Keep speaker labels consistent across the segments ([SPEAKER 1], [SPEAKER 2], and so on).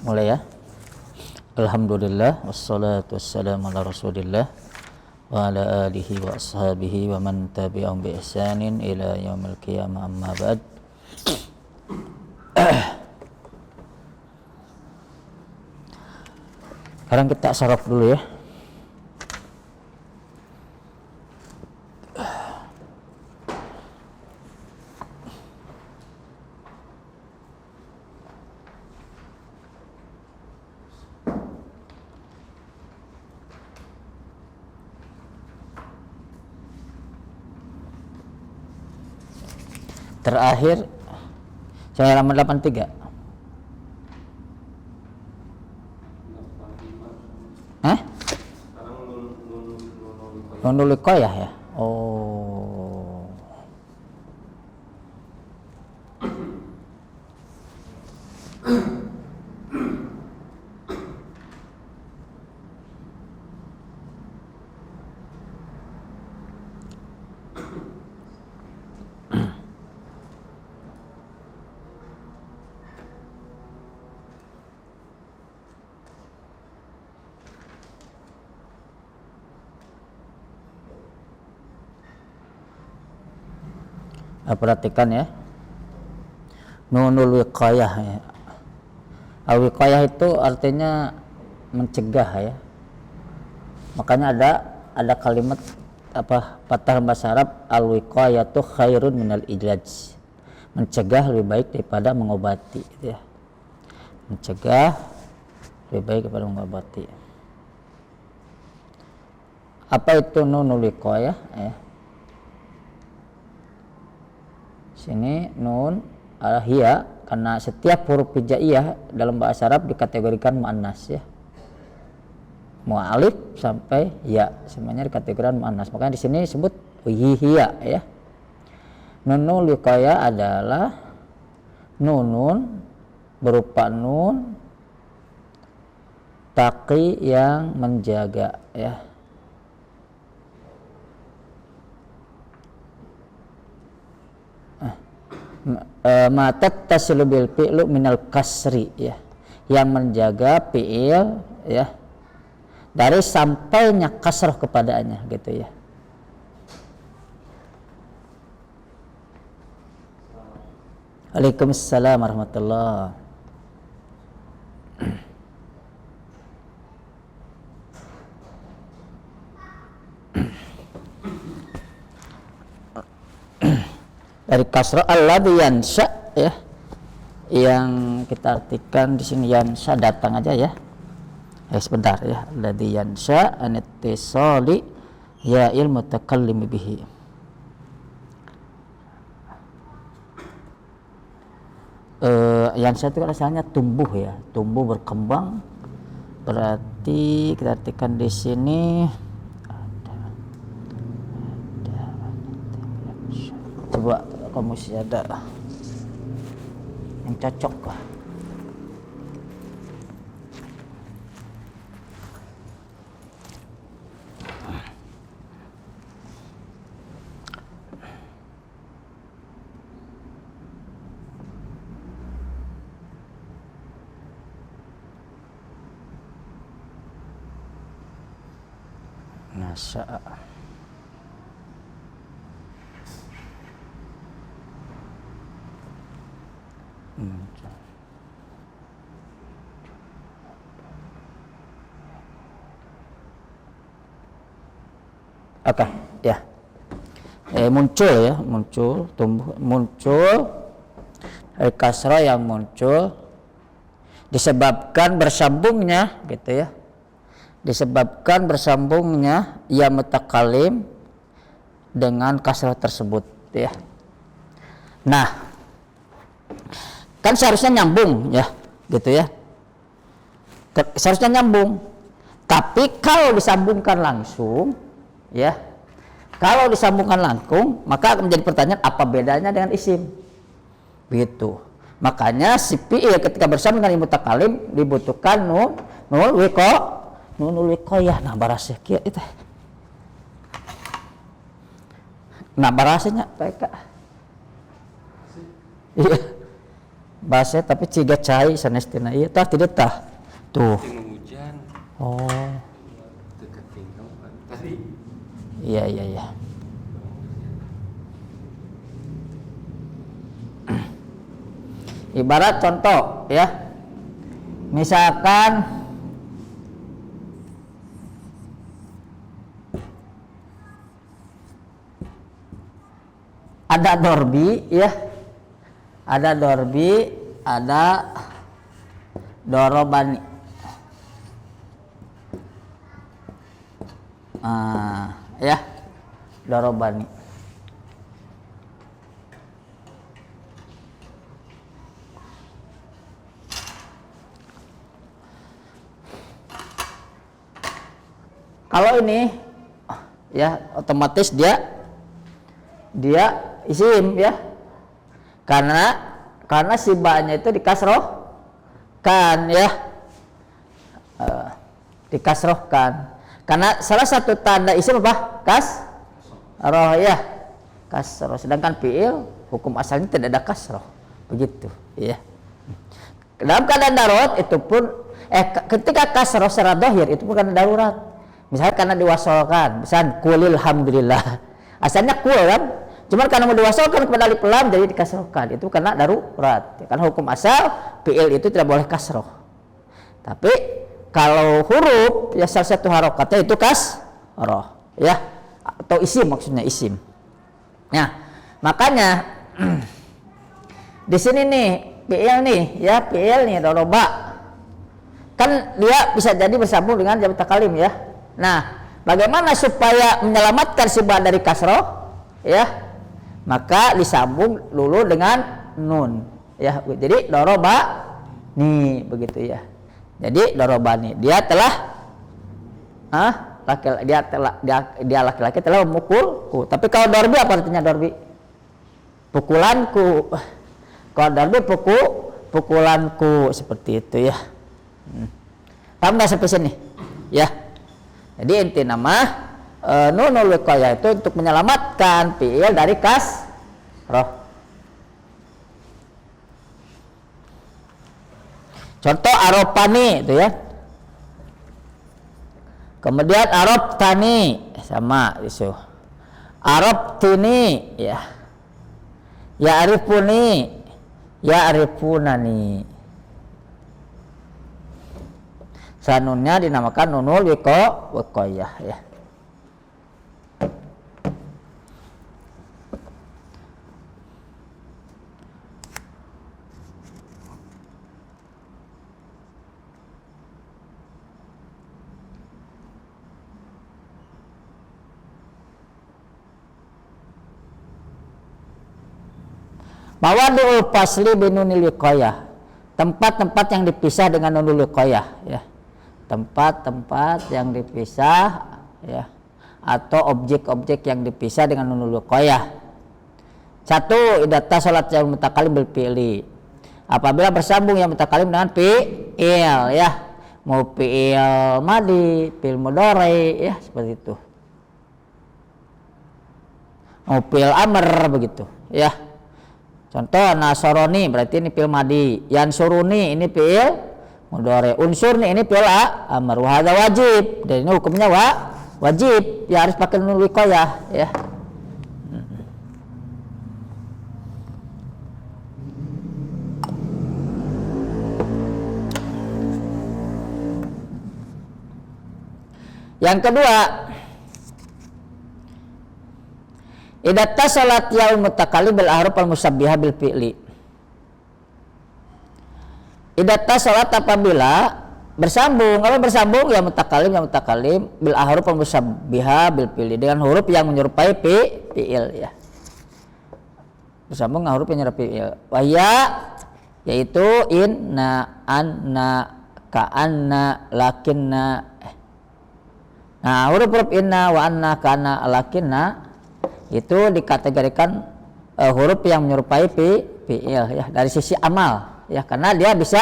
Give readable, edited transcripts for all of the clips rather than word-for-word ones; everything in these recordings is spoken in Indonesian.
[SPEAKER 1] Mulai ya. Alhamdulillah wassalatu wassalamu ala Rasulillah wa ala alihi wa ashabihi wa man tabi'ahum bi ihsanin ila yaumil qiyamah, amma ba'd. Sekarang kita saraf dulu ya. Terakhir saya halaman 83. Nunul Wiqayah ya. Oh. Perhatikan ya, nunul wiqayah ya. Wiqayah itu artinya mencegah ya. Makanya ada kalimat patah bahasa Arab, al wiqayatu khairun minal ilaj. Mencegah lebih baik daripada mengobati gitu ya. Mencegah lebih baik daripada mengobati. Apa itu nunul wiqayah ya? Sini nun hiya, karena setiap huruf hijaiyah dalam bahasa Arab dikategorikan muannas ya. Mau alif sampai ya semuanya dikategorikan muannas. Makanya di sini disebut hiya ya. Nunul wiqayah adalah nunun berupa nun taqi yang menjaga ya. Matat taslubil fi'lu minal kasri ya, yang menjaga fi'il ya dari sampainya kasrah kepadanya gitu ya. Waalaikumsalam warahmatullah. Dari kasrah alladzi yansha ya, yang kita artikan di sini yansha datang aja ya. Sebentar ya, alladzi yansha an ittisali ya'il mutakallim bihi. Yansha itu kan asalnya tumbuh ya, tumbuh berkembang. Berarti kita artikan di sini coba kamu sih ada yang cocok lah. Nasya Oke, ya. Muncul ya, muncul, tumbuh, muncul. Kasrah yang muncul disebabkan bersambungnya gitu ya. Disebabkan bersambungnya ya mutakalim dengan kasrah tersebut ya. Nah, kan seharusnya nyambung ya, gitu ya. Seharusnya nyambung. Tapi kalau disambungkan langsung ya, kalau disambungkan langsung, maka menjadi pertanyaan apa bedanya dengan isim, begitu. Makanya si fi'il ketika bersambung dengan mutakalim dibutuhkan nunul wiqayah. Nah barasih kieu itu. Nah barasihnya baik. Iya. bahasa tapi ciga cai sanestina ieu tah tidak tah tuh
[SPEAKER 2] hujan
[SPEAKER 1] oh
[SPEAKER 2] dekat tinggal tadi
[SPEAKER 1] iya ibarat contoh ya, misalkan ada dorbi ya, ada dorbi, ada dorobani. Ya, dorobani. Kalau ini ya otomatis dia isim ya, karena si ba-nya itu dikasrohkan ya, dikasrohkan. Karena salah satu tanda isim apa? Kasroh ya, kasroh. Sedangkan fi'il hukum asalnya tidak ada kasroh, begitu ya. Dalam keadaan darurat itu pun ketika kasroh secara dohir itu bukan darurat. Misalnya karena diwasolkan, misalnya kulil hamdulillah, asalnya kul kan, cuman karena mau diwasolkan kepada alif lam jadi dikasrohkan, itu karena darurat. Karena hukum asal fi'il itu tidak boleh kasroh. Tapi kalau huruf ya salah satu harokatnya itu kasroh ya, atau isim, maksudnya isim. Nah makanya di sini nih fi'il nih ya, fi'il nih doroba kan dia bisa jadi bersambung dengan jamak takalim ya. Nah, bagaimana supaya menyelamatkan si ba dari kasroh ya? Maka disambung dulu dengan nun ya. Jadi doroba nih begitu ya. Jadi doroba nih dia telah dia laki-laki telah memukulku. Tapi kalau dorbi apa artinya dorbi? Pukulanku. Kalau dorbi pukulanku seperti itu ya. Paham nggak sampai sini? Ya. Jadi inti nama nunul wiqayah itu untuk menyelamatkan fi'il dari kasroh. Contoh aropani itu ya. Kemudian aroptani sama isu. Aroptini ya. Ya arifuni, ya arifunani. Sanunnya dinamakan nunul wiqayah ya. Mawadul fasli binunil wiqayah, tempat-tempat yang dipisah dengan nunul wiqayah ya. Tempat-tempat yang dipisah ya, atau objek-objek yang dipisah dengan nunul wiqayah. Satu, idata salat yang mutakalim bil fi'li, apabila bersambung yang mutakalim dengan fi'il ya, mau fi'il madi, fi'il mudhari ya, seperti itu, mau fi'il amr begitu ya. Contoh nasoroni berarti ini fi'il madi, yansuruni ini fi'il mudhari, unsur nih ini fi'il amr, wa hadza wajib, dan ini hukumnya wajib ya, harus pakai nunul wiqayah ya. Yang kedua, idza tasalat yaul mutakallim bil ahruf al musabbihah bil fi'li. Idata salat apabila bersambung, kalau bersambung ya mutakalim bil ahruf al musabbiha bil fi'li, dengan huruf yang menyerupai fi'il ya. Bersambung dengan huruf yang menyerupai fi'il. Wahya yaitu inna, anna, ka'anna, lakinna. Nah, huruf-huruf inna, wa anna, ka'anna, lakinna itu dikategorikan huruf yang menyerupai fi'il ya, dari sisi amal ya, karena dia bisa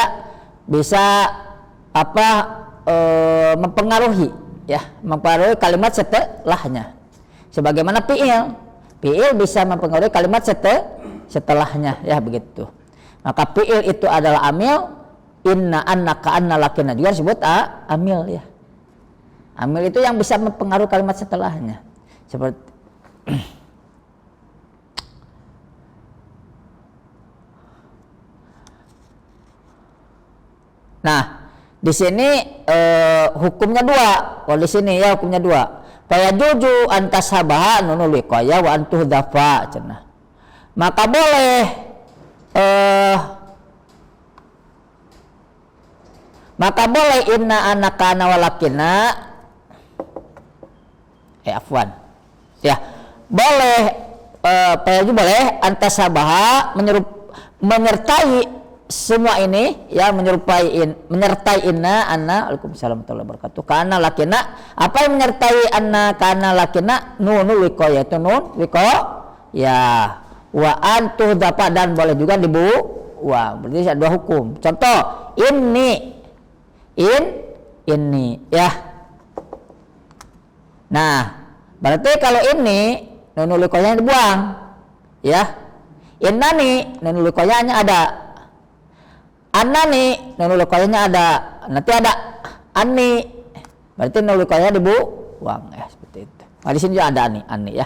[SPEAKER 1] mempengaruhi kalimat setelahnya, sebagaimana fi'il bisa mempengaruhi kalimat setelahnya ya begitu. Maka fi'il itu adalah amil, inna, anna, ka'anna, lakinna juga disebut amil ya. Amil itu yang bisa mempengaruhi kalimat setelahnya. Seperti nah, di sini hukumnya dua. Kalau di sini ya hukumnya dua. Fayajuju antashabaha nunul wiqayah wa antuhdhafa cenah. Maka boleh inna anakana walakina afwan. Ya, boleh fayajuju boleh antashabaha menyertai semua ini ya, menyertai inna, anna, waalaikumsalam warahmatullahi wabarakatuh, kana, lakina. Apa yang menyertai anna, kana, lakina? Nunul wiqayah, yaitu nun ya, wa antuh dapat, dan boleh juga dibuang. Berarti ada dua hukum. Contoh ini ya. Nah, berarti kalau ini nunul wiqayahnya dibuang ya. Innani nunul wiqayahnya ada. Anani nunul wiqayahnya ada, nanti ada ani, berarti nunul wiqayahnya dibuang ya, seperti itu. Nah, di sini juga ada ani ya.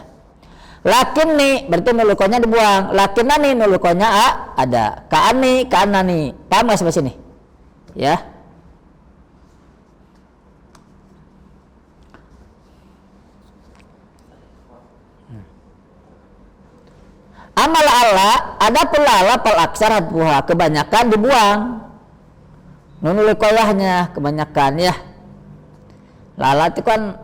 [SPEAKER 1] Lakin nih berarti nunul wiqayahnya dibuang. Lakin nani nunul wiqayahnya ada. Ka'ani, ka'anani. Paham nggak sampai sini? Ya. Amal Allah, ada pula pal aksar hadbuha, kebanyakan dibuang. Nunul wiqayahnya kebanyakan ya. Lala itu kan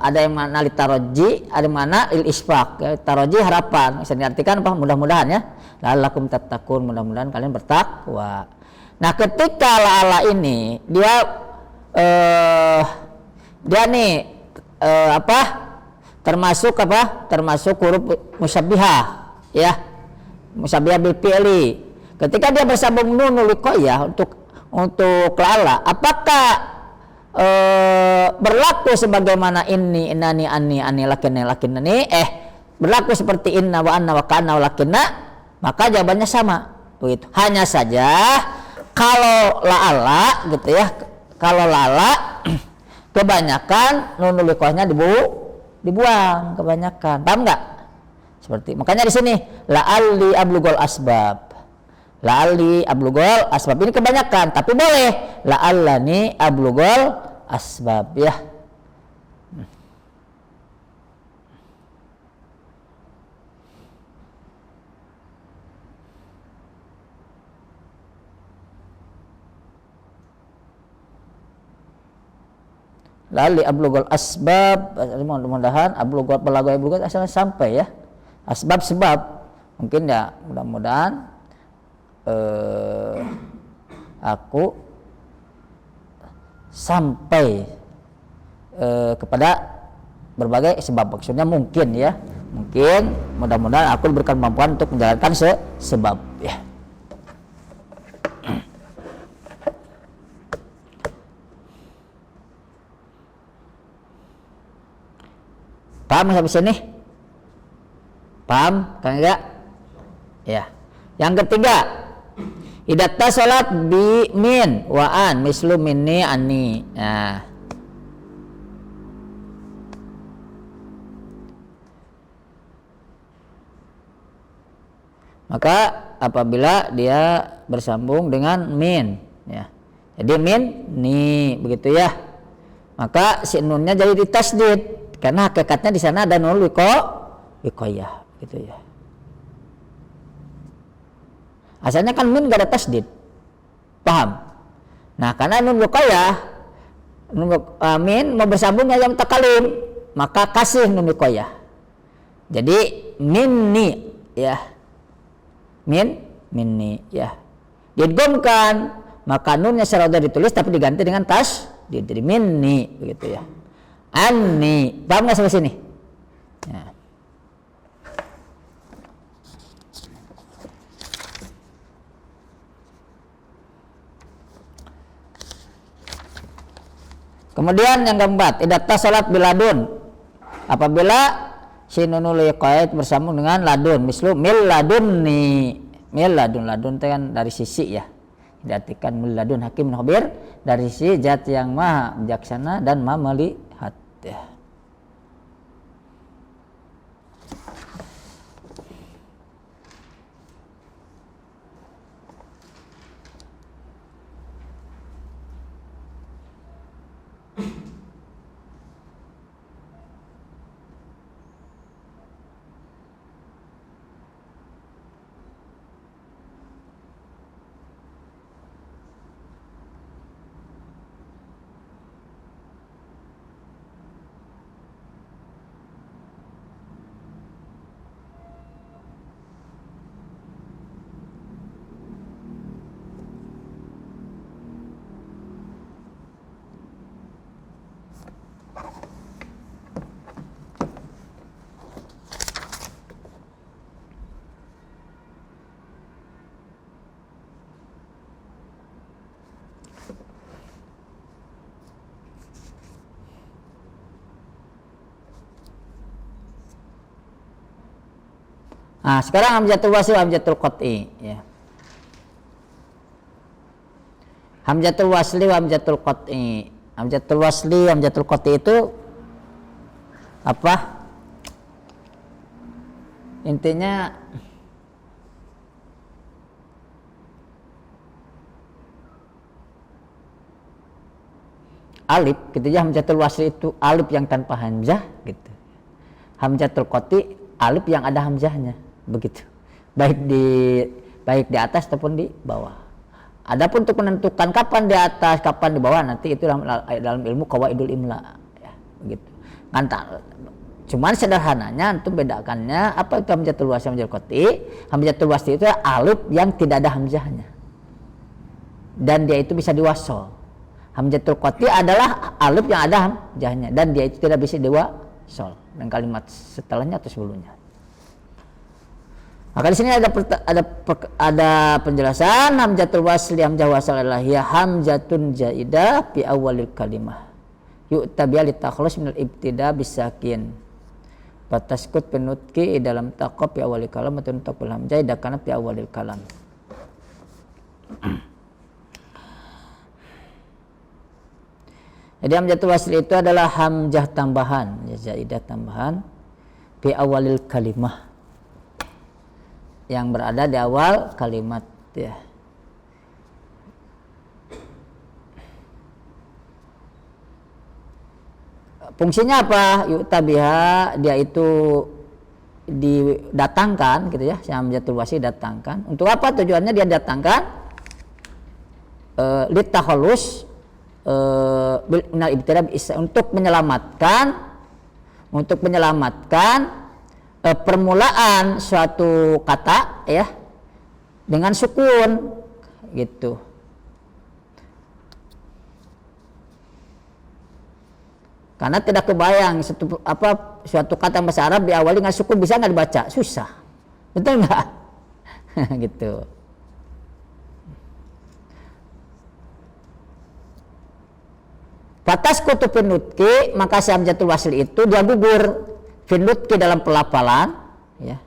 [SPEAKER 1] ada yang mana litaroji, ada yang mana il isfaq. Ya, taroji harapan, bisa diartikan apa? Mudah-mudahan ya. La'allakum tattaqun, mudah-mudahan kalian bertakwa. Nah, ketika la'ala ini dia nih termasuk huruf musyabbihah. Ya, musyabbihah bil fi'li. Ketika dia bersambung nunul wiqayah untuk la'ala, apakah berlaku sebagaimana ini, innani, ani, lakinna, lakinnani, berlaku seperti inna wa anna wa kana wa lakinna? Maka jawabannya sama begitu. Hanya saja kalau la'ala gitu ya, kalau la'ala kebanyakan nunul wiqayahnya dibuang kebanyakan. Paham enggak? Seperti makanya di sini la'alli ablugol asbab. La'alli ablugol asbab ini kebanyakan, tapi boleh la'allani ablugol asbab ya. La'alli ablugol asbab, mudah-mudahan ablugol balago ablugol asalnya sampai ya. Asbab sebab mungkin ya, mudah-mudahan aku sampai kepada berbagai sebab, maksudnya mungkin ya, mungkin mudah-mudahan aku diberikan kemampuan untuk menjalankan sebab ya. Paham sampai sini? Paham kan enggak? Ya. Yang ketiga, idatta salat bi min wa an mislu minni ani. Nah. Maka apabila dia bersambung dengan min ya. Jadi min ni begitu ya. Maka si nunnya jadi ditasdid karena hakikatnya di sana ada nunul wiqayah gitu ya. Asalnya kan min gak ada tasdid. Paham? Nah, karena nun wiqayah, min mau bersambungnya jam takalim, maka kasih nun wiqayah. Jadi minni ya. Minni ya. Didgomkan, maka nunnya secara udah ditulis tapi diganti dengan tasdid. Jadi minni begitu ya. Anni. Paham gak sampai sini? Ya. Kemudian yang keempat, idatta salat biladun. Apabila si nunul wiqayah bersambung dengan ladun, mislu mil ladunni. Miladun, ladun itu kan dari sisi ya, diartikan miladun hakim khabir, dari sisi zat yang maha bijaksana dan maha melihat ya. Nah, sekarang hamzatul wasli, hamzatul qat'i ya. Hamzatul wasli, hamzatul qat'i. Hamzatul wasli, hamzatul qat'i itu apa? Intinya alif gitu ya. Hamzatul wasli itu alif yang tanpa hamzah gitu. Hamzatul qat'i alif yang ada hamzahnya. Begitu, baik di atas ataupun di bawah. Adapun untuk menentukan kapan di atas, kapan di bawah, nanti itu dalam ilmu qawaidul imla ya, begitu. Cuman sederhananya untuk bedakannya apa itu hamzatul wasli, hamzatul qat'i. Hamzatul wasli itu alif yang tidak ada hamzahnya dan dia itu bisa diwasol. Hamzatul qat'i adalah alif yang ada hamzahnya dan dia itu tidak bisa diwasol dan kalimat setelahnya atau sebelumnya. Maka di sini ada penjelasan hamzatul wasli, hamzah wasal adalah ya hamzatun zaidah fi awalil kalimah yu'tabiya litakhlus minal ibtida bisakin bataskut penutki dalam taqab fi awalil kalam atau taqul hamzah idakana fi awalil kalam. Jadi hamzatul wasli itu adalah hamzah tambahan ya, zaidah tambahan fi awalil kalimah yang berada di awal kalimat ya. Fungsinya apa? Yu'tabiha, dia itu didatangkan gitu ya. Si hamzatul wasli datangkan. Untuk apa tujuannya dia datangkan? Litakhallus minal ibtida untuk menyelamatkan permulaan suatu kata ya dengan sukun gitu. Karena tidak kebayang suatu kata bahasa Arab diawali dengan sukun bisa nggak dibaca, susah, betul nggak? Gitu. Batas kutub nutki, maka si hamzatul wasli itu dia gugur finutki dalam pelafalan ya.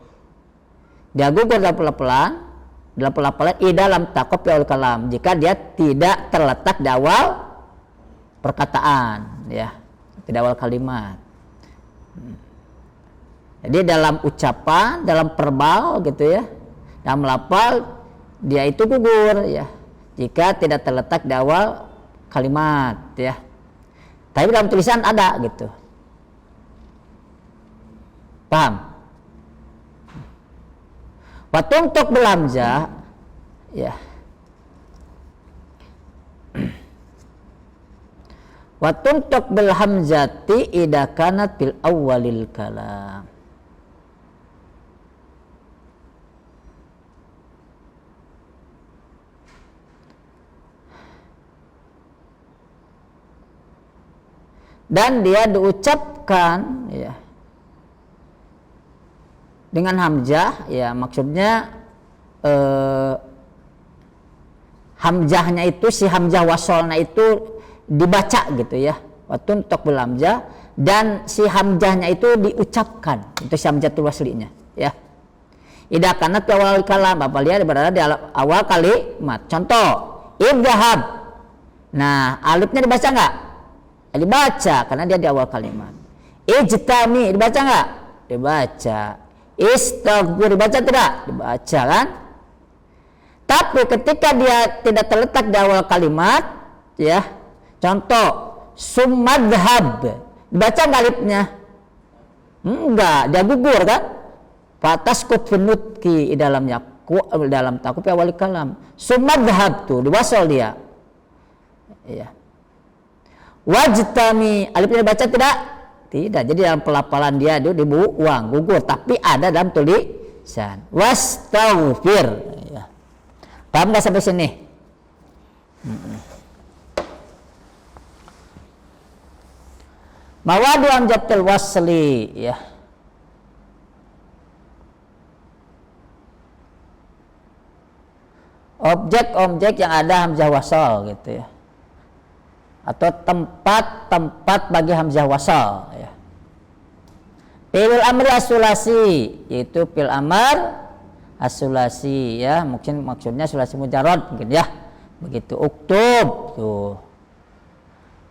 [SPEAKER 1] Dia gugur dalam pelafalan dalam taqab awal kalam jika dia tidak terletak di awal perkataan ya, tidak awal kalimat. Jadi dalam ucapan, dalam verbal gitu ya, dalam lafal dia itu gugur ya jika tidak terletak di awal kalimat ya. Tapi dalam tulisan ada gitu. Paham? Watuntuk belamza ya. Watuntuk bil hamzati idza kanat bil awwalil kalam. Dan dia diucapkan ya dengan hamzah ya, maksudnya hamzahnya itu, si hamzah wasolnya itu dibaca gitu ya, watun tok bil hamzah, dan si hamzahnya itu diucapkan, itu si hamzatul waslinya ya. Idza kanat fi awal kalam, apabila dia berada di awal kalimat. Contoh, idhab. Nah, alifnya dibaca enggak? Dibaca karena dia di awal kalimat. Ijtami dibaca enggak? Dibaca. Istaghfir dibaca tidak? Dibaca kan? Tapi ketika dia tidak terletak di awal kalimat, ya. Contoh, sumadhab. Dibaca enggak alifnya? Enggak, dia gugur kan? Fataskut finutki dalamnya dalam takuf awal kalam. Sumadhab tuh diwasal dia. Ya. Wajtami alifnya dibaca tidak? Tidak. Jadi dalam pelafalan dia itu dibuang, gugur, tapi ada dalam tulisan. Wastaghfir. Ya. Paham enggak sampai sini? Mawadu hamzatul wasli, ya. Objek-objek yang ada hamzah wasal gitu ya, atau tempat-tempat bagi hamzah wasal ya. Fi'il amri as-sulasi, yaitu fi'il amr as-sulasi ya, mungkin maksudnya sulasi mujarrad mungkin ya, begitu. Uktub tuh,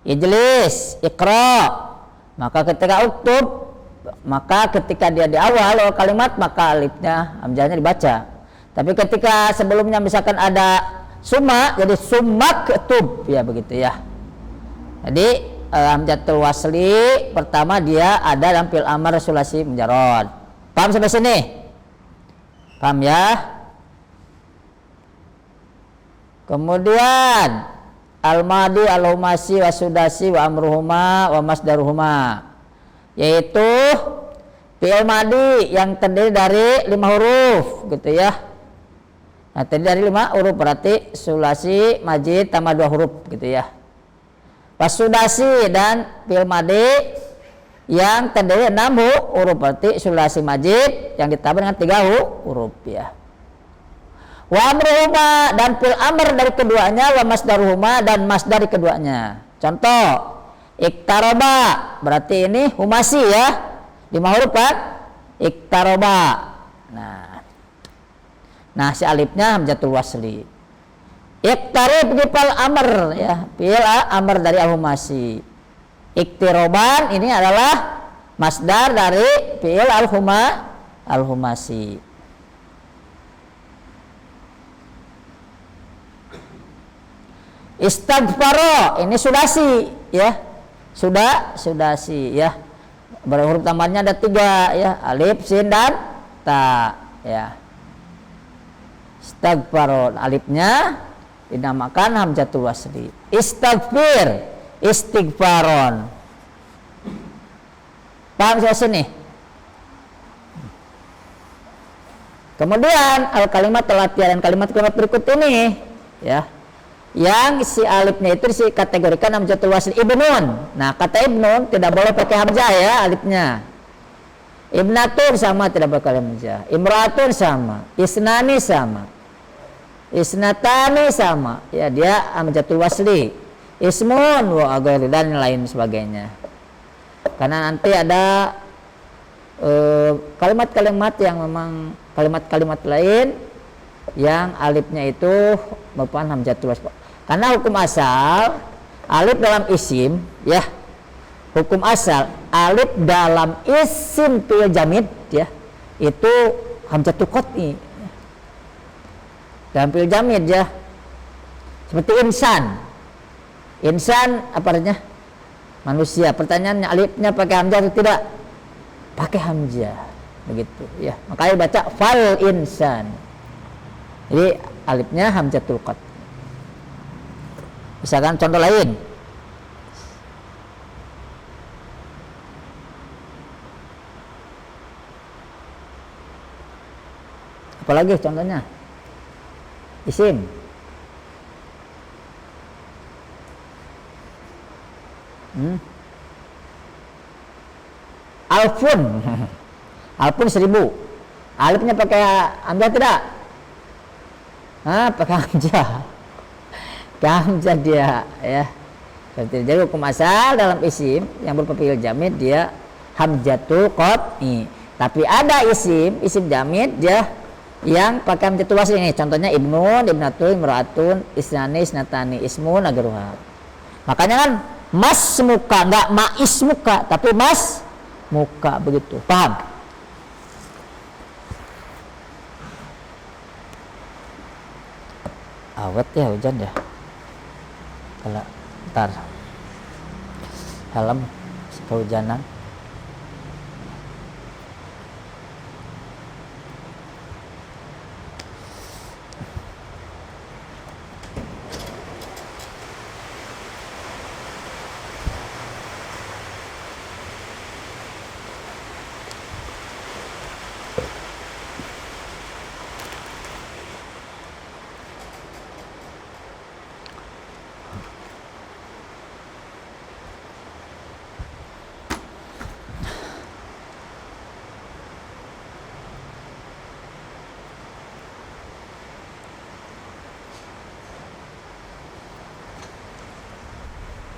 [SPEAKER 1] ijlis, iqra. Maka ketika uktub, maka ketika dia di awal kalimat, maka alifnya hamzahnya dibaca. Tapi ketika sebelumnya misalkan ada summa, jadi summaktub ya, begitu ya. Jadi hamzatul wasli pertama dia ada dalam fi'il amr sulasi mujarrad. Paham sampai sini? Paham ya? Kemudian al-madi, al-humasi, wa sudasi, wa amruhuma, wa masdaruhuma, yaitu fi'il madi yang terdiri dari 5 huruf gitu ya. Nah, terdiri dari 5 huruf berarti sulasi majid tambah 2 huruf gitu ya. Wasudasi dan fi'il madi yang terdiri 6 huruf berarti sulasi majid yang ditambah dengan 3 huruf ya. Wa amruhuma dan fi'il amr dari keduanya, wa masdaruhuma dan masdar dari keduanya. Contoh, iktaroba berarti ini humasi ya, 5 huruf kan? Iktaroba. Nah si alifnya hamzatul wasli. Iktarib fi'il amr ya, fi'il amr dari al-humasi. Iktiroban ini adalah masdar dari fi'il al-humasi. Istaghfaro ini sudasi ya, sudasi ya, berhuruf tambahnya ada 3 ya, alif, sin dan ta ya. Istaghfaro alifnya dinamakan hamzatul wasli. Istaghfir, istighfaron. Paham sampai sini? Kemudian al kalimat latihan dan kalimat-kalimat berikut ini ya, yang si alifnya itu dikategorikan hamzatul wasli. Ibnun. Nah, kata ibnun tidak boleh pakai hamzah ya alifnya. Ibnatun sama, tidak boleh pakai hamzah. Imratun sama, isnani sama, isnatani sama. Ya, dia hamzatul wasli. Ismun wa aghairi dan lain sebagainya. Karena nanti ada kalimat-kalimat yang memang kalimat-kalimat lain yang alifnya itu merupakan hamzatul wasli. Karena hukum asal alif dalam isim ya, hukum asal alif dalam isim fi'il jamid ya, itu hamzatul qat'i dalam fi'il jamid ya. Seperti insan apa artinya? Manusia. Pertanyaannya alifnya pakai hamzah atau tidak? Pakai hamzah, begitu ya. Makanya baca fal insan. Jadi alifnya hamzatul qat'i. Misalkan contoh lain, apalagi contohnya isim, alfun, alfun 1000, alifnya pakai hamzah tidak? Pakai hamzah. Hamzah dia ya. Jadi hukum asal dalam isim yang berupa fi'il jamid dia hamzatul qat'i. Tapi ada isim jamid dia yang pakai hamzatul wasl ini. Contohnya ibnun, ibnatun, imraatun, isnani, isnatani, ismun, agruha. Makanya kan mas muka, enggak mais muka, tapi mas muka begitu. Paham? Awet ya hujan ya. Kalau ntar helm kehujanan.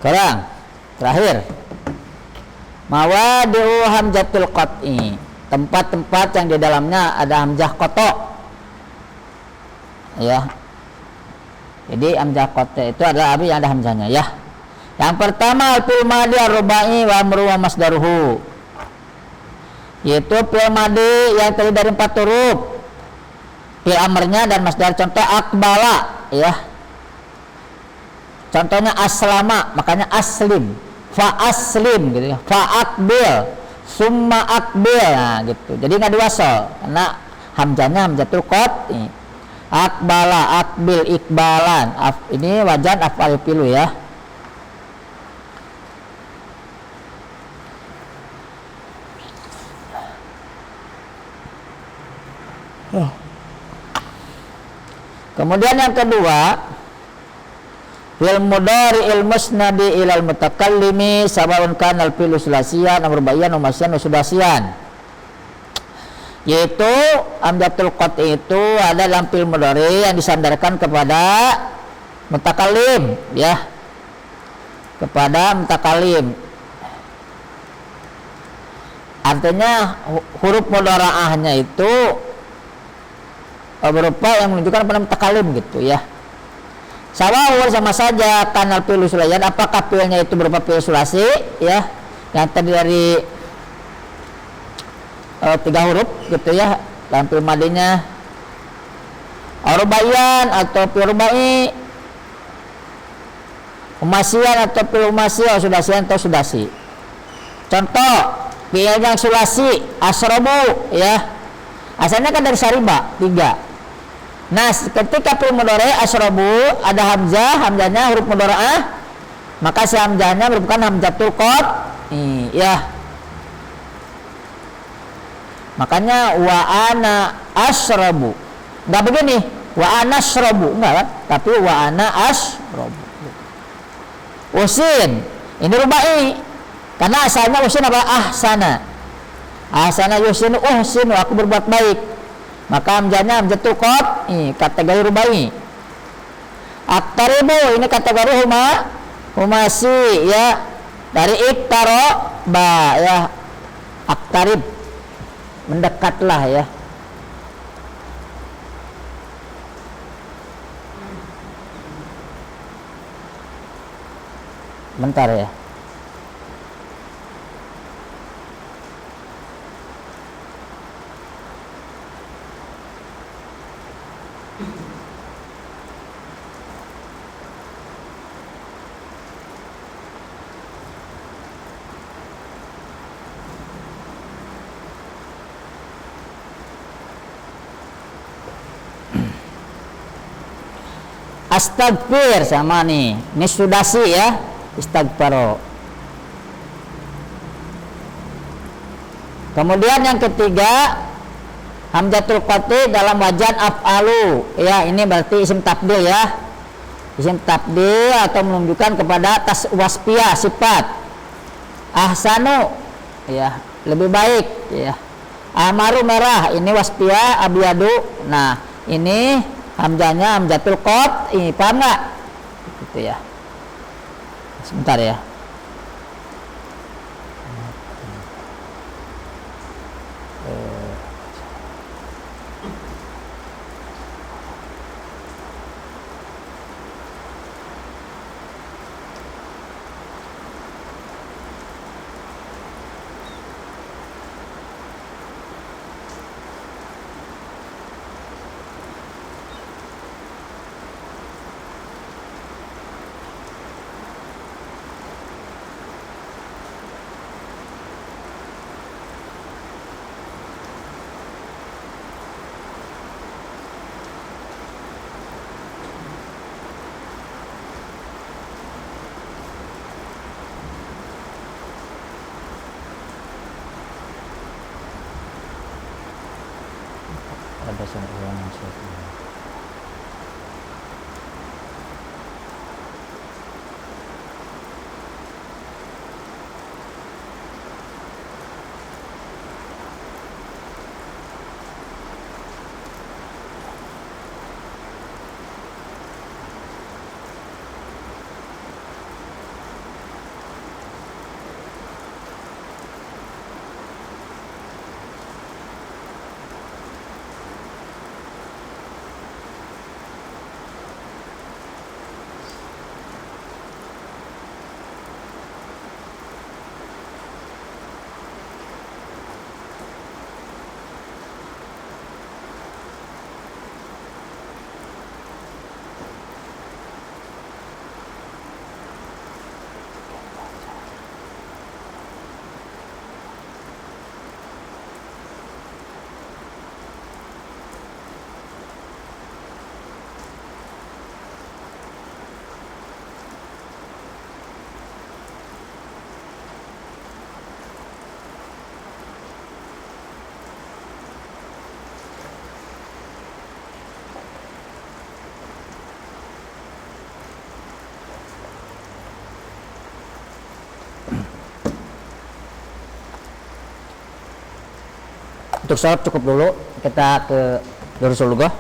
[SPEAKER 1] Sekarang terakhir mawadi'u hamzatul qat'i, tempat-tempat yang di dalamnya ada hamzah qata'. Ya. Jadi hamzah qata' itu adalah apa yang ada hamzahnya ya. Yang pertama fi'il madhi ar-rubai wa amru wa masdaruhu. Yaitu fi'il madhi yang terdiri dari 4 huruf. Fi'il amrnya dan masdar, contoh akbala ya. Contohnya aslama, makanya aslim, fa aslim gitu ya, fa akbil, summa akbil, nah gitu. Jadi nggak diwasal karena hamzahnya hamzatul qat'i. Akbala, akbil, ikbalan, ini wajan af'al fi'lu ya. Kemudian yang kedua, fil mudhari'il musnadi ilal mutakallimi sawaun kana al fi'lu sulasiyan amr bayan wa masyan wa sudasiyan. Yaitu hamzatul qat'i itu ada dalam fi'il mudhari yang disandarkan kepada mutakallim ya. Kepada mutakallim. Artinya huruf mudhara'ahnya itu berupa yang menunjukkan pada mutakallim gitu ya. Sawawun sama saja kanal fi'il sulasiyan, apakah fi'ilnya itu berupa fi'il sulasi ya yang terdiri dari 3 huruf gitu ya dalam fi'il madinya, rubayan atau fi'il rubai, umasian atau fi'il umasi, atau sudasian atau sudasi. Contoh fi'il yang sulasi asrobu ya, asalnya kan dari sariba 3. Nah, ketika fi'il mudhari asrobu ada hamzah, hamzahnya huruf mudhara'ah, maka si hamzahnya merupakan hamzatul qat'i ya. Makanya wa ana asrobu, enggak begini wa ana asrobu, enggak kan, tapi wa ana asrobu. Usin ini rubai karena asalnya usin apa? Ahsana, ahsana yusinu uhsinu, aku berbuat baik. Maka hamzahnya hamzatul qat'i, kategori rubai. Aktaribu ini kategori humasi ya, dari iktaro ba ya, aktarib mendekatlah ya. Bentar ya. Astagfir sama nih, ini sudasi ya, istagfaro. Kemudian yang ketiga hamzatul qat'i dalam wajan af'alu ya, ini berarti isim tabdil ya, isim tabdil atau menunjukkan kepada tas wasfiyah sifat. Ahsanu ya, lebih baik ya. Ahmaru merah, ini wasfiyah abyadu. Nah ini hamzahnya hamzatul qat'i, paham nggak? Gitu ya. Sebentar ya. Ada sempurna maksudnya. Untuk sholat cukup dulu, kita ke Darussul Lughah.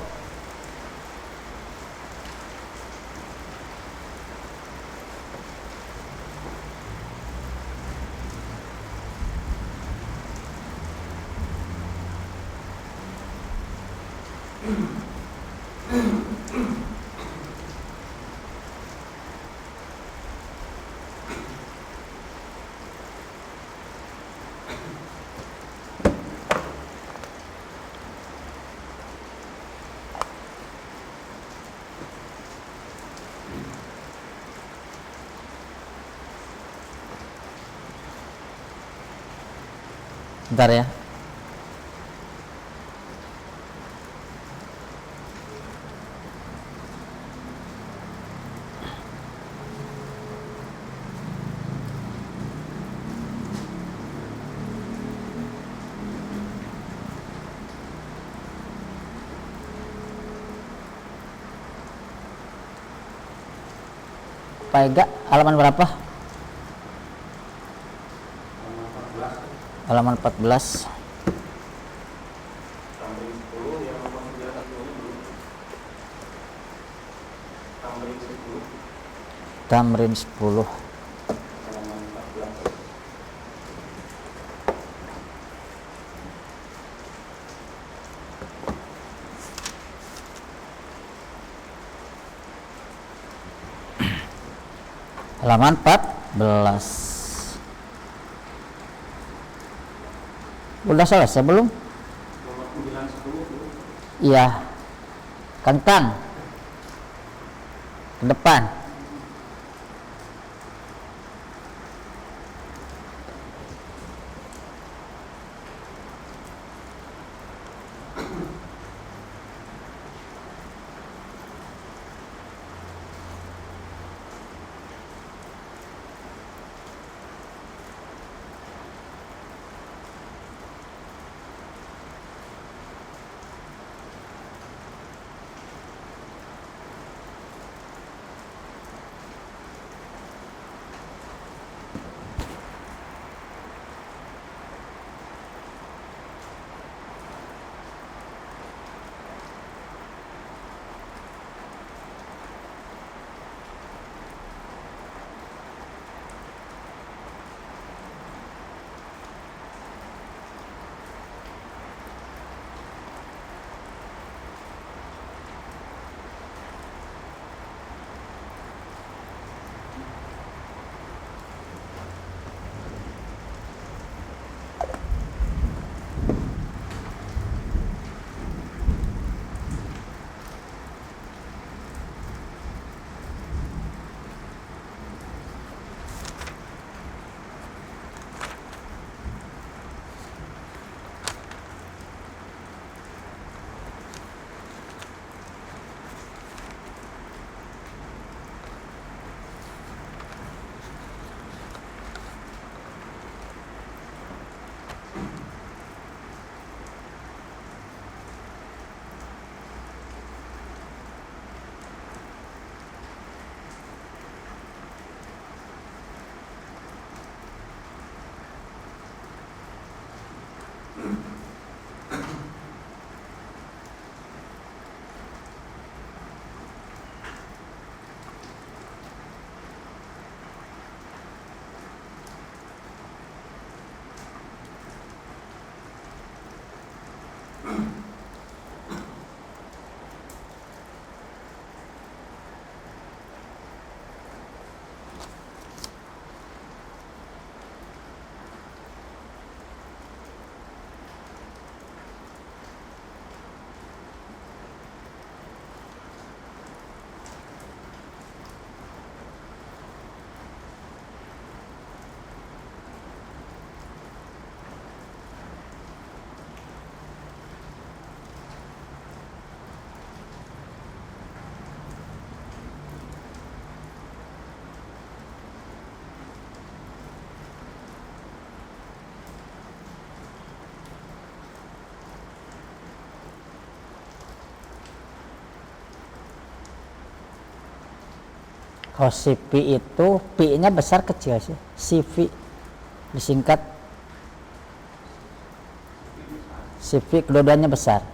[SPEAKER 1] Bentar ya. Pak Ega, halaman berapa? Halaman 14.
[SPEAKER 2] Tamrin 10 yang nomor 9 dulu. Tamrin 10
[SPEAKER 1] Tamrin 10.
[SPEAKER 2] halaman 14.
[SPEAKER 1] Halaman 14. Udah selesai belum?
[SPEAKER 2] Nomor 9 10 dulu.
[SPEAKER 1] Iya. Kentang. Ke depan. Kalau si pi itu pi-nya besar kecil sih. Si pi disingkat si pi, kedua-duanya besar.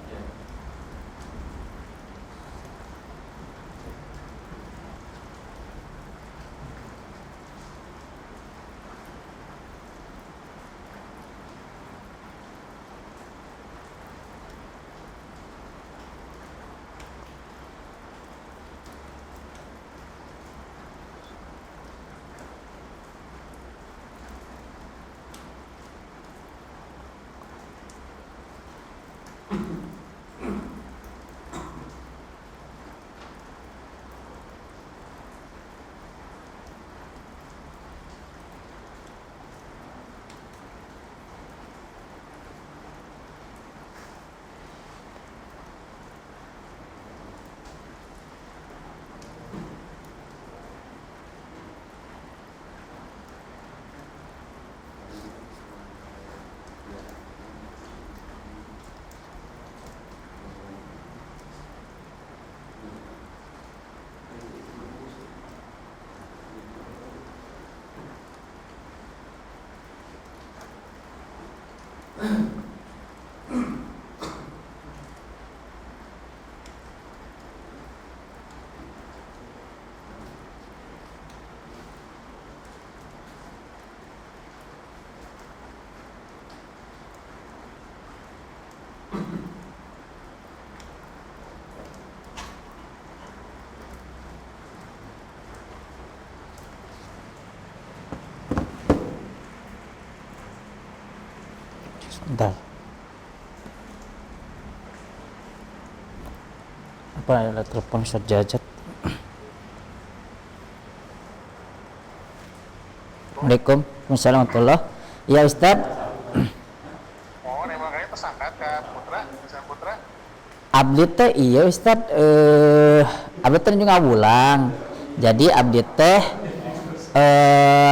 [SPEAKER 1] Sebentar. Apa ada telepon Ustaz Jajat? Assalamualaikum. Waalaikumsalam warahmatullahi. Ya Ustaz.
[SPEAKER 3] Oh, emang kayaknya tersangkat ke Putra, Ustaz Putra.
[SPEAKER 1] Abdi teh iya Ustaz, abdi teh juga ulang. Jadi abdi teh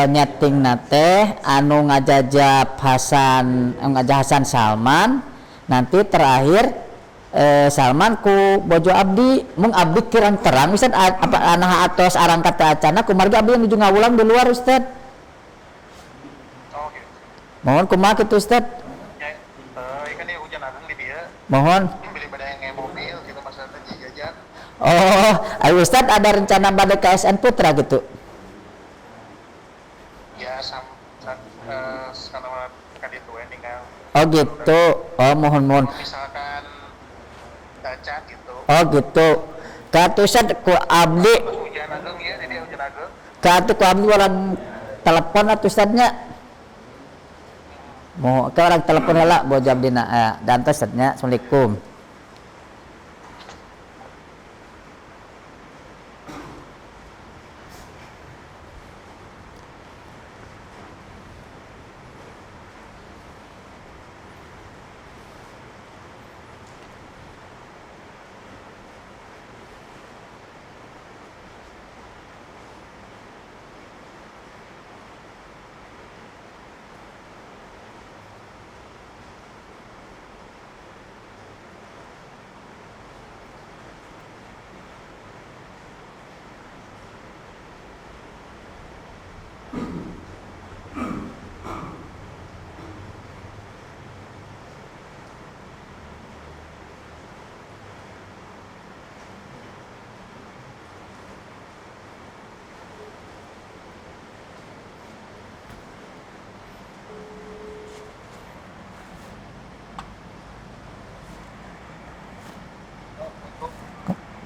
[SPEAKER 1] nyeting nate anu ngajajab Hasan Salman, nanti terakhir Salman ku bojo abdi mung abdi kirang terang Ustaz apa anah atos arang kata acana kumarga abdi nuju ngawulang di luar Ustaz.
[SPEAKER 3] Oh, gitu.
[SPEAKER 1] Mohon kumaha kitu Ustaz.
[SPEAKER 3] Ya, ikan dia hujan agung di dia.
[SPEAKER 1] Mohon.
[SPEAKER 3] Beli pada yang mobil gitu masalahnya jajan.
[SPEAKER 1] Oh, ayo Ustaz ada rencana pada KSN Putra gitu.
[SPEAKER 3] Ya, sama kadit tuh tinggal.
[SPEAKER 1] Oh gitu. Oh mohon.
[SPEAKER 3] Kalau misalkan baca gitu.
[SPEAKER 1] Oh gitu. Katu Ustaz ku abdi,
[SPEAKER 3] Pas hujan agung ya, jadi hujan agung.
[SPEAKER 1] katu ku abdi orang telepon atuh Ustaznya. Mau ke orang telepon heula bojo abdina dan teh Ustaznya. Assalamualaikum.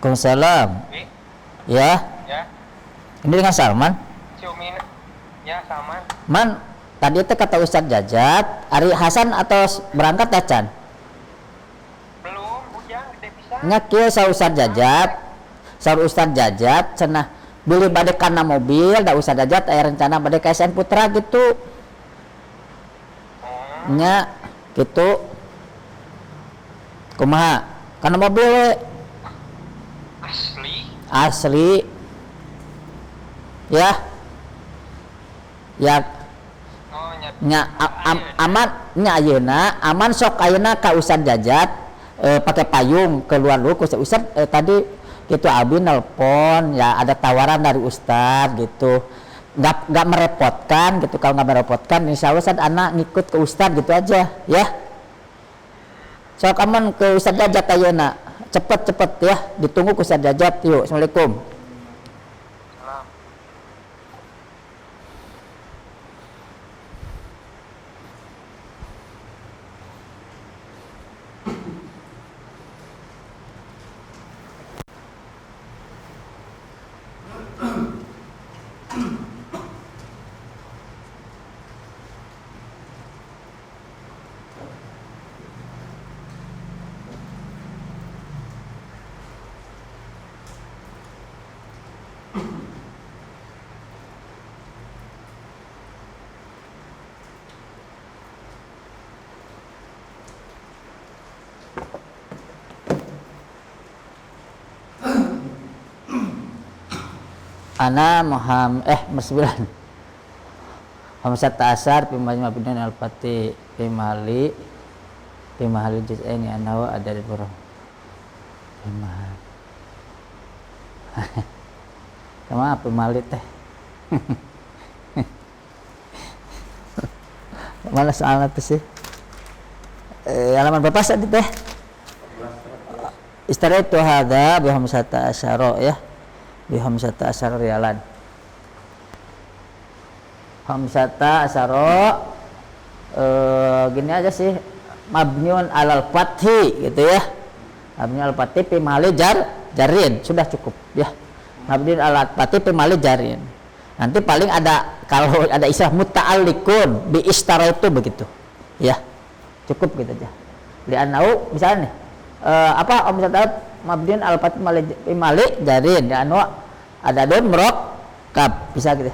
[SPEAKER 1] Waalaikumsalam.
[SPEAKER 3] Wi,
[SPEAKER 1] Ya,
[SPEAKER 3] ya,
[SPEAKER 1] ini dengan Salman.
[SPEAKER 3] si Umi, ya sama.
[SPEAKER 1] Man, tadi itu kata Ustadz Jajat, Ari Hasan atau berangkat Dacan?
[SPEAKER 3] Belum, bujang, gede bisa.
[SPEAKER 1] Nyakil sa Ustadz Jajat, saur Ustadz Jajat, cenah beli bade kana mobil, da Ustadz Jajat aya rencana bade ka SN Putra gitu. Nya, gitu. Kumaha? Kana mobil we.
[SPEAKER 3] Asli.
[SPEAKER 1] Asli. Ya. Ya,
[SPEAKER 3] Oh,
[SPEAKER 1] nya aman nya ayeuna aman sok ayeuna ka Ustadz Jajat pakai payung keluar dulu ku Ustadz tadi gitu abi nelpon ya ada tawaran dari Ustadz gitu nggak merepotkan gitu kalau nggak merepotkan insya Allah Ustadz anak ngikut ke Ustadz gitu aja ya sok aman ke Ustadz Jajat ayeuna cepet ya ditunggu ke Ustadz Jajat yuk assalamualaikum.
[SPEAKER 3] salam.
[SPEAKER 1] Ana Muhammad Hamzat Ta'asar fi Majma' Bidun Al-Fatih fi Mahali Juz'aini Anawa ada di Burung fi Mahali kemana fi Mahali teh mana soalnya tuh sih halaman berapa tadi teh istirahat itu hadza bi Hamzat Ta'asar ya Hamzata asyara rialan Hamzata asyara gini aja sih mabniun alal fathi gitu ya mabniun alal fathi fi mahali jarin sudah cukup ya mabniun alal fathi fi mahali jarin nanti paling ada kalau ada istilah muta'alliqun bi istaraitu begitu ya cukup gitu aja li'annau misalnya nih apa Hamzata mabniun alal fathi fi mahali jarin ya anu ada don murakkab bisa gitu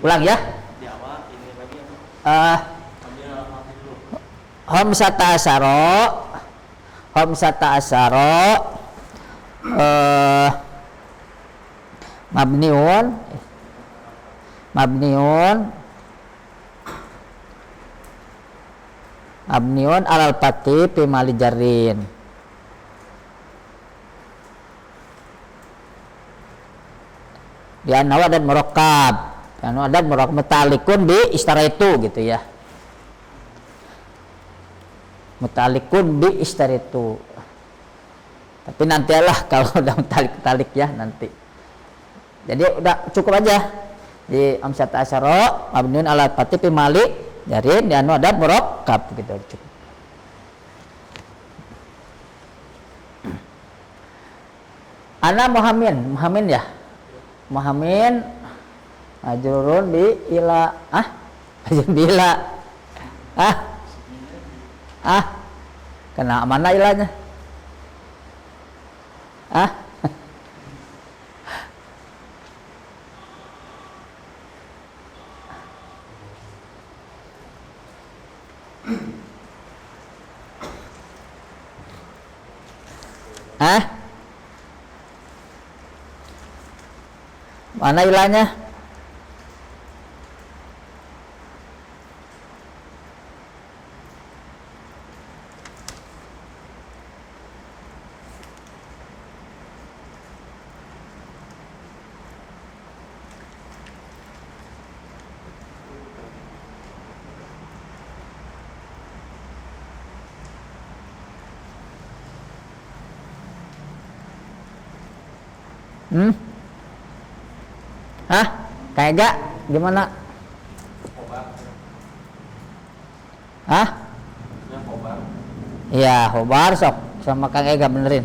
[SPEAKER 1] ulang ya
[SPEAKER 2] Di awal ini lagi ambil al-fatih dulu.
[SPEAKER 1] Hamzata asyara mabniun alal fathi fi mahali jarin Dian nawa dan murakkab ada muta'alliqun bi istaraitu gitu ya muta'alliqun bi istaraitu tapi nantilah kalau udah muta'alliq ya nanti jadi udah cukup aja di Hamzat asyara mabniun ala fathi fi mahali jarin dan ada murakkab gitu cukup ana Muhammin ya Muhammin ajrurun bi ila bila kena mana ilahnya mana ilahnya kayak gak gimana
[SPEAKER 2] Ya, Kobar.
[SPEAKER 1] iya Hobar sok sama Kang Ega benerin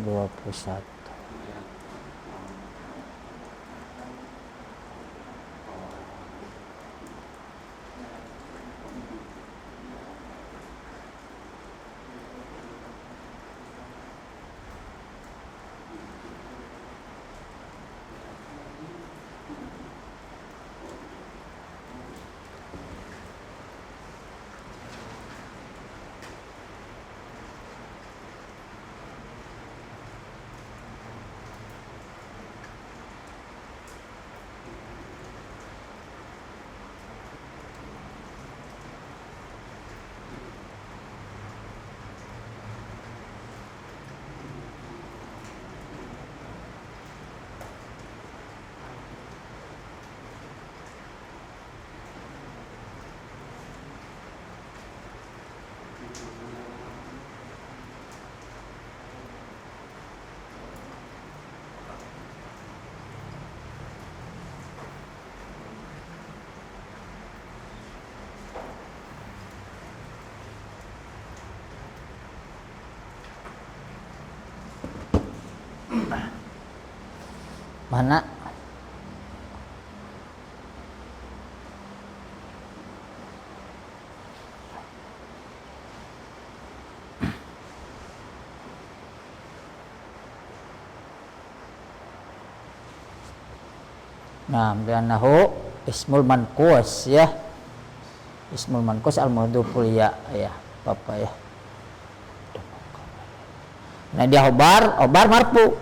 [SPEAKER 1] 21. Mana? Nah, nahu ismul manqus ya. Ismul manqus al-mahdhuful ya, Bapak ya. Nah, dia khobar marfu.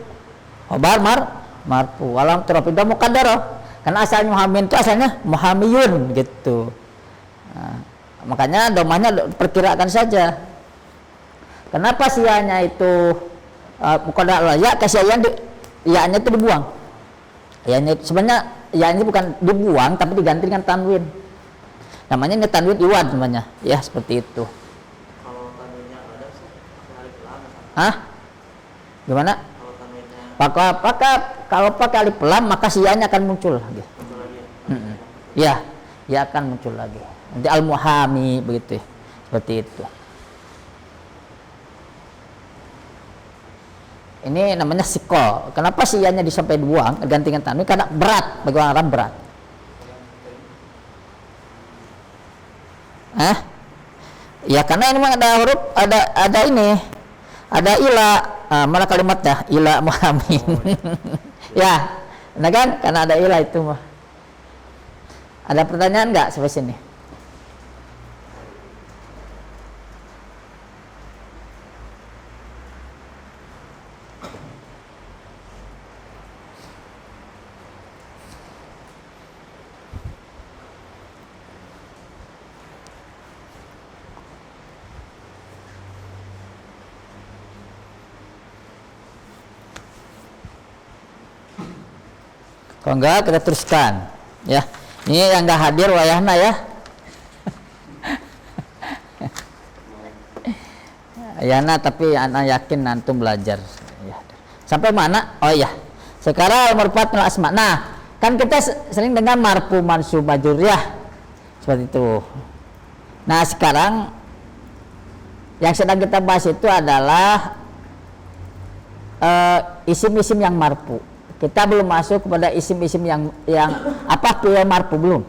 [SPEAKER 1] Khobar marfu. Walam turafidah muqaddarah. Karena asalnya muhammin itu asalnya muhamiyun gitu. Nah, makanya domanya perkirakan saja. Kenapa sianya itu muqaddarah ya, kasihan ya-nya itu dibuang. Ya-nya sebenarnya ya ini bukan dibuang tapi diganti dengan tanwin. Namanya ini tanwin iwad namanya. Ya, seperti itu.
[SPEAKER 2] Kalau tanwinnya ada sih alif lam.
[SPEAKER 1] Hah? Gimana?
[SPEAKER 2] Kalau tanwinnya
[SPEAKER 1] Kalau pakai alif lam maka sianya akan muncul lagi.
[SPEAKER 2] muncul lagi.
[SPEAKER 1] Ya, ya akan muncul lagi. Nanti al-muhami begitu. Seperti itu. Ini namanya sikol. Kenapa sianya disampai dibuang gantikan tanwin? Karena berat, bagi orang Arab berat. Ya karena ini memang ada huruf, ada ini, ada ila, mana kalimatnya ila muhamin. Ya, nah kan? Karena ada ila itu mah. Ada pertanyaan nggak sampai sini? Kalau enggak kita teruskan ya. Ini yang enggak hadir wayahna ya. Ayana tapi anak yakin antum belajar ya. Sampai mana? Oh iya. Sekarang marfu'atul asma. Nah, kan kita sering dengar marfu mansub majrur ya. Seperti itu. Nah, sekarang yang sedang kita bahas itu adalah isim-isim yang marfu. Kita belum masuk kepada isim-isim yang apa fi'il marfu belum.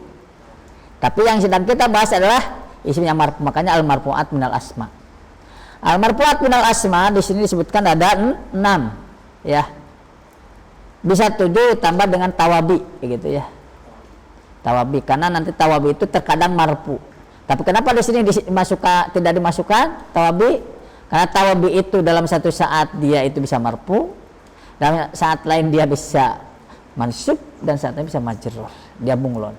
[SPEAKER 1] Tapi yang sedang kita bahas adalah isim yang marfu, makanya al marfu'at minal asma. Al marfu'at minal asma di sini disebutkan ada 6 ya. Bisa 7 tambah dengan tawabi gitu ya. Tawabi karena nanti tawabi itu terkadang marfu. Tapi kenapa di sini tidak dimasukkan tawabi? Karena tawabi itu dalam satu saat dia itu bisa marfu. Dan saat lain dia bisa mansub dan saat lain bisa majrur. Dia bunglon.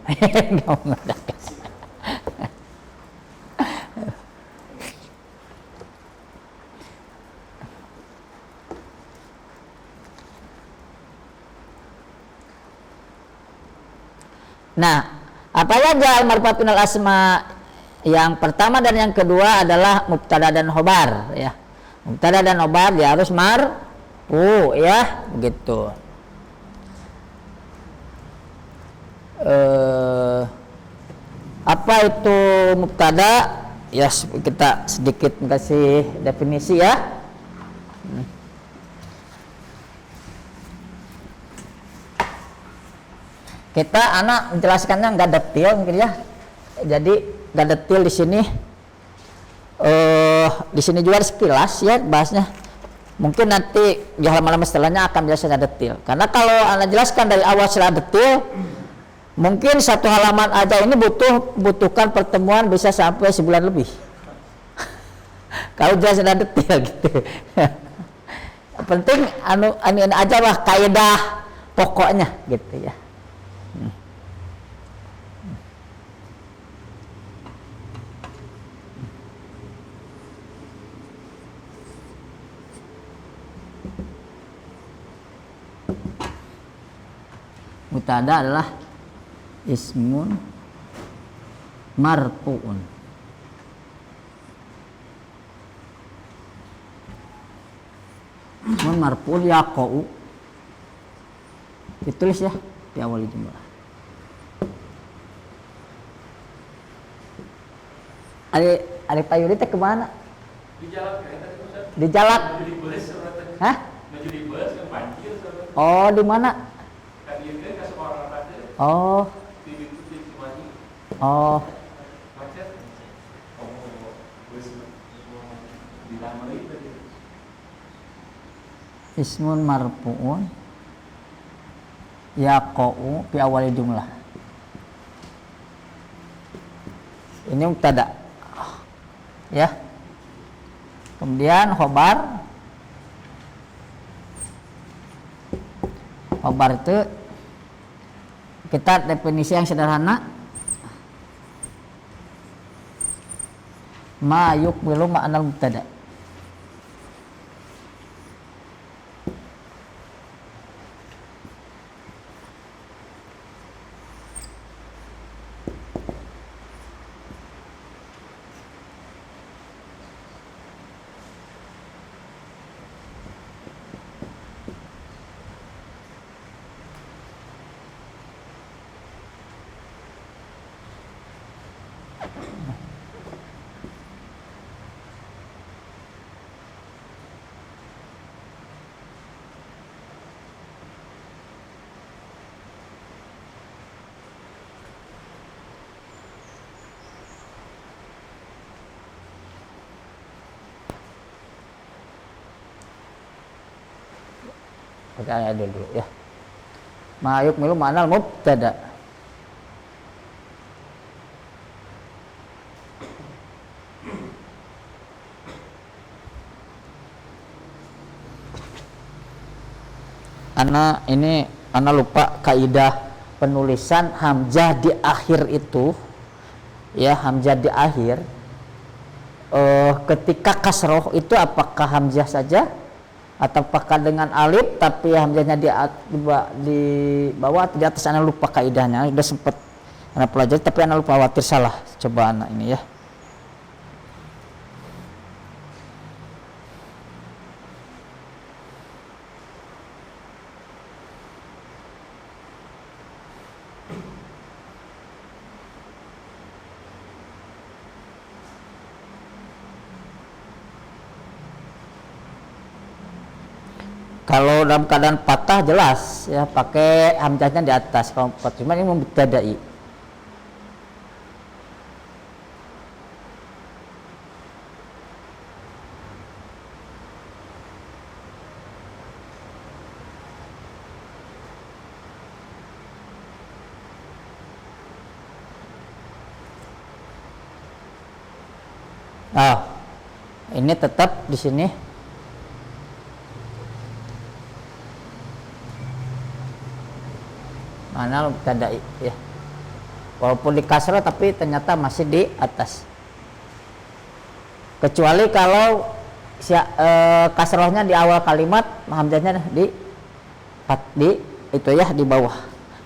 [SPEAKER 1] Nah, apa saja al-marfu'at minal asma? Yang pertama dan yang kedua adalah mubtada dan khobar ya. Mubtada dan khobar dia harus ya begitu. Apa itu mubtada? Ya kita sedikit kasih definisi ya. Kita anak menjelaskannya nggak detail mungkin ya. Jadi nggak detail di sini. Di sini juga sekilas ya bahasnya. Mungkin nanti di halaman setelahnya akan biasanya detail. Karena kalau anak jelaskan dari awal secara detail, mungkin satu halaman aja ini butuhkan pertemuan bisa sampai sebulan lebih. Kalau jelas secara detail gitu. Penting anu aja lah kaidah pokoknya gitu ya. Mubtada adalah ismun marfu'un. Ismun marfu'un yaqa'u. Ditulis ya di awal jumlah. Ali Payuri teh kemana?
[SPEAKER 2] Di jalan kan tadi Ustaz.
[SPEAKER 1] Di jalan.
[SPEAKER 2] Menuju di bus sebenarnya.
[SPEAKER 1] Hah?
[SPEAKER 2] Menuju di bus yang banjir sebenarnya.
[SPEAKER 1] Oh, di mana?
[SPEAKER 2] Kan ieu kan ka sekolah tadi.
[SPEAKER 1] Oh,
[SPEAKER 2] Di Cimahi.
[SPEAKER 1] oh.
[SPEAKER 2] Macet. Oh, bus di Damri tadi.
[SPEAKER 1] Ismun marfu'un yaqa'u fi awal jumlah. Ini mubtada. Ya. Kemudian khobar. Khobar itu kita definisi yang sederhana. Ma yukmilu ma'anal mubtada. Oke, ada dulu ya. Ma yukmilu ma'anal mubtada. Ana lupa kaidah penulisan hamzah di akhir itu. Ya, hamzah di akhir. Ketika kasroh itu apakah hamzah saja atau apakah dengan alif tapi hamzahnya di bawah atau di atas? Ana lupa kaidahnya, sudah sempat ana pelajari tapi ana lupa, khawatir salah. Coba anak ini ya. Kalau dalam keadaan patah jelas ya pakai hamzahnya di atas. Kalau cuma ini mubtada'i. Ini tetap di sini. Mana mubtada'i ya. Walaupun di kasrah tapi ternyata masih di atas. Kecuali kalau kasrahnya di awal kalimat, hamzahnya di itu ya di bawah.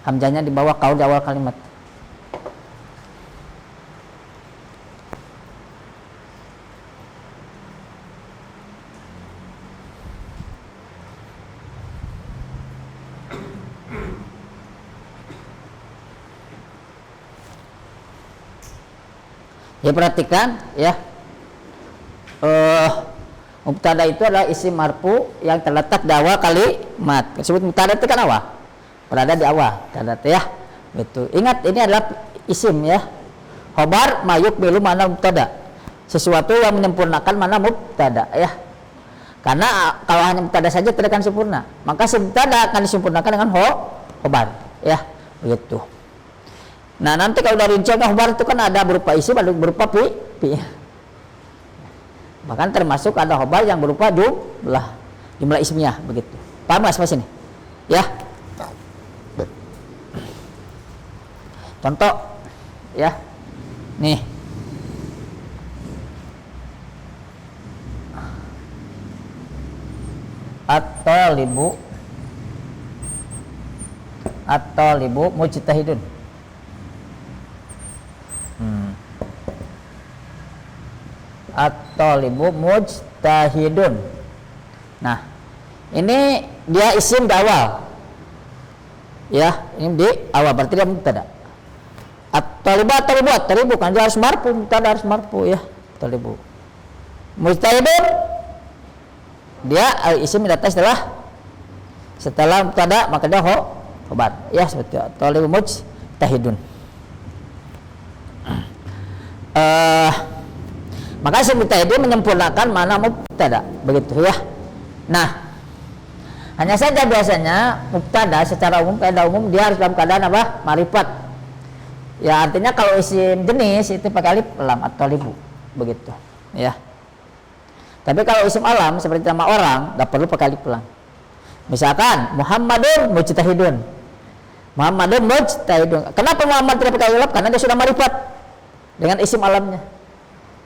[SPEAKER 1] Hamzahnya di bawah kalau di awal kalimat. Ya perhatikan ya, mubtada itu adalah isim marfu yang terletak di awal kalimat. Disebut mubtada itu kan awal, berada di awal. Mubtada ya, Betul. Ingat ini adalah isim ya. Khobar mayuk bilu mana mubtada. Sesuatu yang menyempurnakan mana mubtada ya. Karena kalau hanya mubtada saja tidak akan sempurna. Maka mubtada akan disempurnakan dengan khobar ya. Begitu. Nah, nanti kalau dari rincian khobar itu kan ada berupa isim, ada berupa fi. Bahkan termasuk ada khobar yang berupa jumlah ismiyah begitu. Paham nggak sampai sini? Ya. Contoh ya. Nih. At-talibu mujtahidun. At-talibu mujtahidun. Nah, ini dia isim di awal. Ya, ini di awal berarti dia mubtada. At-talibu kan dia harus marfu, mubtada harus marfu ya. Talibu. Mujtahidun dia isim di atas setelah mubtada maka dia khobar. Ya, seperti itu. Talibu mujtahidun. Maka isim mujtahidun menyempurnakan mana mubtada, begitu ya. Nah, hanya saja biasanya mubtada secara umum kaidah umum dia harus dalam keadaan apa? Ma'rifat. Ya, artinya kalau isim jenis itu pakai alif lam atau libu begitu ya. Tapi kalau isim alam seperti nama orang enggak perlu pakai alif lam. Misalkan Muhammadun mujtahidun. Muhammadun mujtahidun. Kenapa Muhammad tidak pakai alif? Karena dia sudah ma'rifat dengan isim alamnya.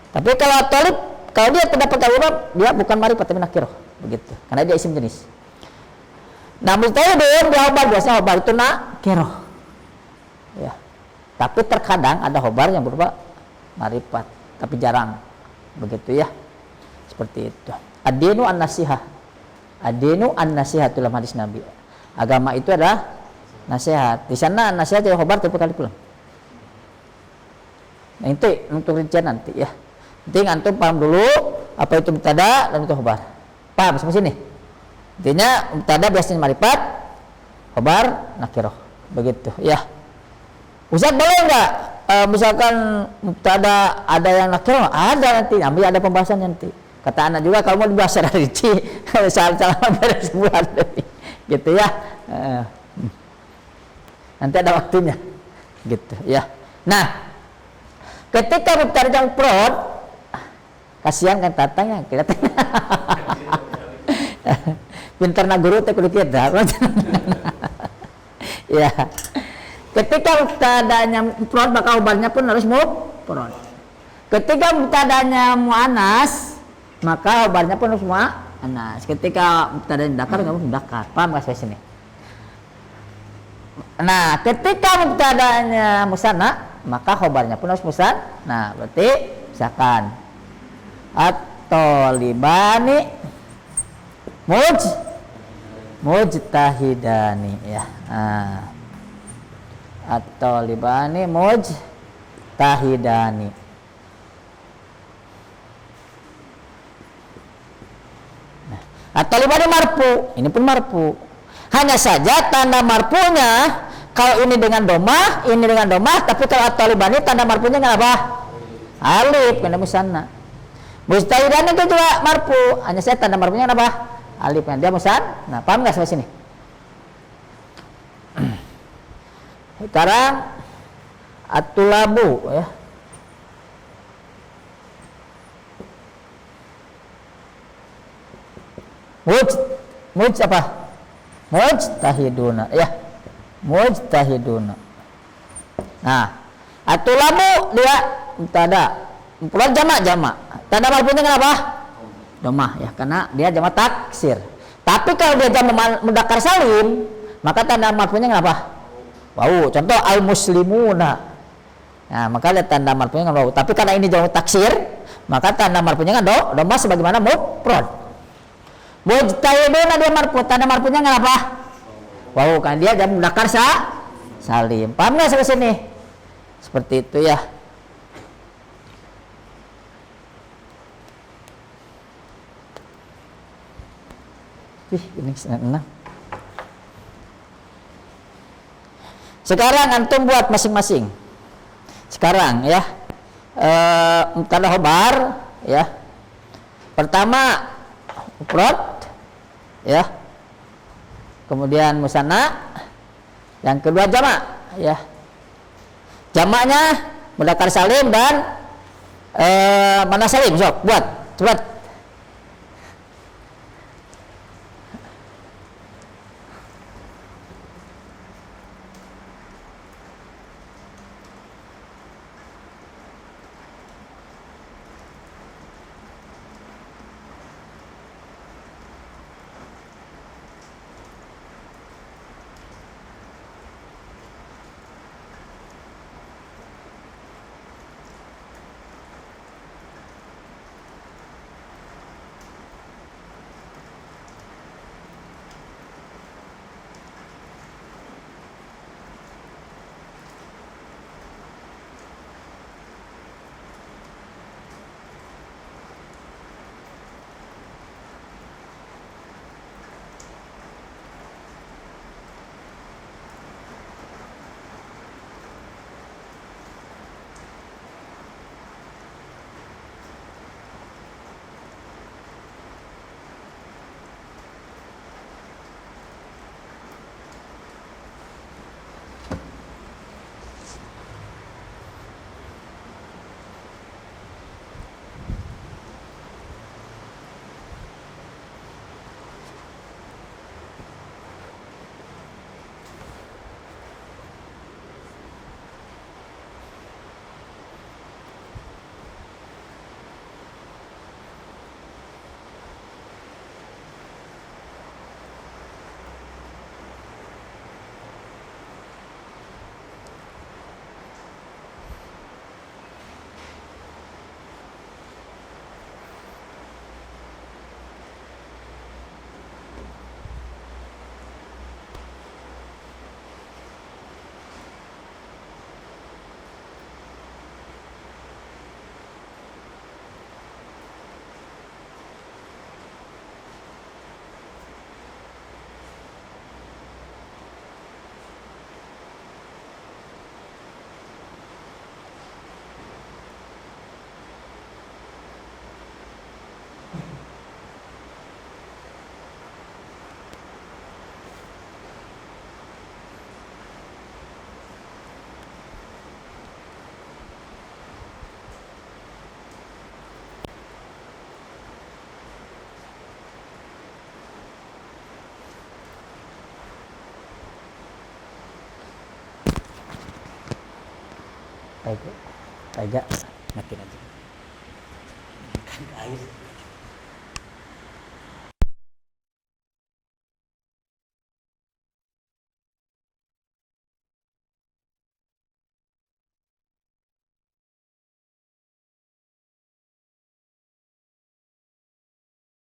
[SPEAKER 1] Tapi kalau talib, kalau dia tidak pakai alif dia bukan ma'rifat tapi nakirah begitu. Karena dia isim jenis. Nah, mujtahidun dia khobar, biasanya khobar itu nakirah. Ya. Tapi terkadang ada khobar yang berupa ma'rifat, tapi jarang. Begitu ya. Seperti itu. Ad-dinu an-nasihah. Ad-dinu an-nasihah dalam hadis Nabi. Agama itu adalah nasihat. Di sana nasihat jadi khobar tapi kali pulang. Nah, itu untuk rincian nanti ya. Nanti antum paham dulu apa itu mubtada dan itu khobar. Paham sampai sini? Intinya mubtada biasanya ma'rifat, khobar nakirah. Begitu ya. Ustaz boleh nggak misalkan mubtada ada yang nakirah? Ada nanti, ambil ada pembahasan nanti. Kata anak juga kalau mau dibahas secara rinci, salah beres sebulan gitu ya. Nanti ada waktunya, gitu ya. Nah, ketika mubtada yang prod, kasihan kan tatanya, kelihatannya. Pintar na guru teh kudu kita. Ya. Ketika mubtadanya mufrad maka khobarnya pun harus mufrad. Ketika mubtadanya muannas maka khobarnya pun harus muannas. Ketika mubtadanya mudzakkar harus mudzakkar. Paham enggak sampai sini? Nah, ketika mubtadanya musanna maka khobarnya pun harus musanna. Nah, berarti misalkan at-talibani mujtahidani ya. Nah, at-talibani mujtahidani. Nah, at-talibani marfu, ini pun marfu. Hanya saja tanda marfunya kalau ini dengan domah, tapi kalau at-talibani tanda marfunya dengan apa? Alif, karena musanna. Mujtahidani itu juga marfu, hanya saja tanda marfunya apa? Alif, dia musanna. Nah, paham enggak sampai sini? Sekarang at-tulabu ya. Apa? Mujtahiduna ya. Mujtahiduna. Nah, at-tulabu dia mubtada. Mufrad jamak. Tanda marfunya kenapa? Domah ya, karena dia jamak taksir. Tapi kalau dia jamak mudzakkar salim, maka tanda marfunya kenapa? Wow, contoh al-muslimuna. Nah, maka lihat tanda marfunya kan wow. Tapi karena ini jamak taksir, maka tanda marfunya kan domah sebagaimana mufrad. Mujtahiduna dia marfu, tanda marfunya kan apa? Wow, kan dia jamak mudzakkar salim. Paham enggak sampai sini? Seperti itu ya. Ini 6. Sekarang antum buat masing-masing. Sekarang ya, mubtada khobar ya. Pertama mufrad ya. Kemudian musanna, yang kedua jamak ya. Jamaknya mudzakkar salim dan mana salim. Sok buat cepat. Baik, aja makin aja. Air.